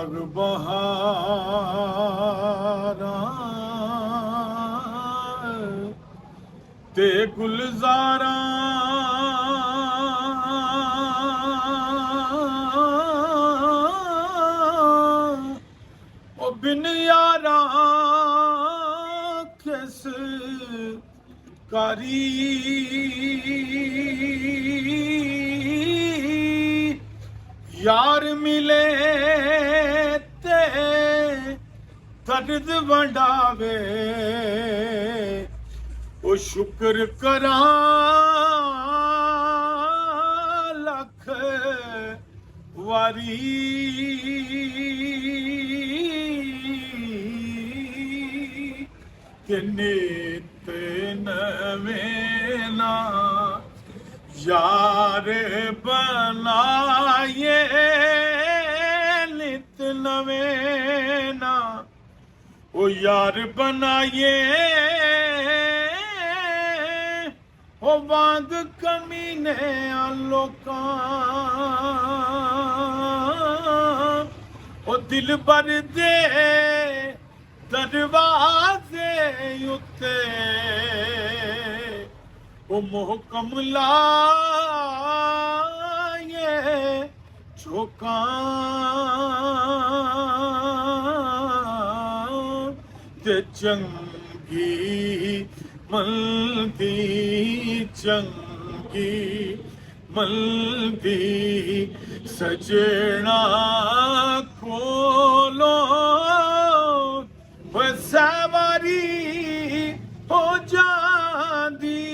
ਬਾਗ ਬਹਾਰਾਂ ਤੇ ਗੁਲਜ਼ਾਰਾਂ ਉਹ ਬਿਨ ਯਾਰਾਂ ਕਿਸ ਕਰੀ यार मिले ते दर्द वंडावे ओ शुक्र करा लख वारी ते नित नवें ना यार बनाए नित नवें ना ओ यार बनाए ओ वांग कमीने लोकां ओ दिल भर दे दरवाजे उत्ते ओ मोहकम लाए झोंका ते चंगी मलदी चंगी मलदी सजना कोलो सवारी हो जांदी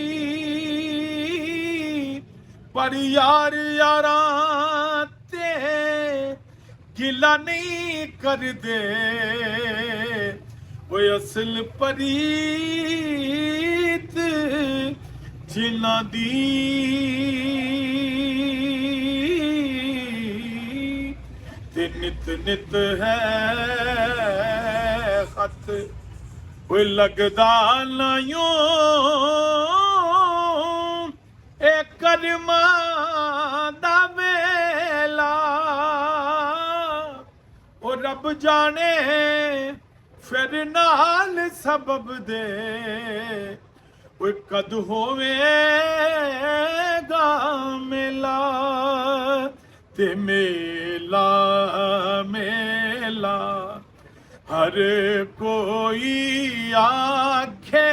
पर यार यारां ते गिला नहीं कर दे वो असल परीत जिन्ना दी ते नित नित है खत वो लगदा ना यूं एक कर्मा दा वेला ओ रब जाने फिर नाल सबब दे ओ कद होवेगा मेला ते मेला मेला हर कोई आखे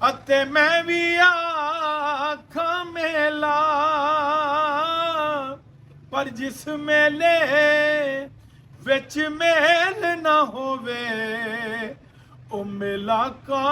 अते मैं भी आख मेला पर जिस मेले विच मेल ना होवे ओ मेला का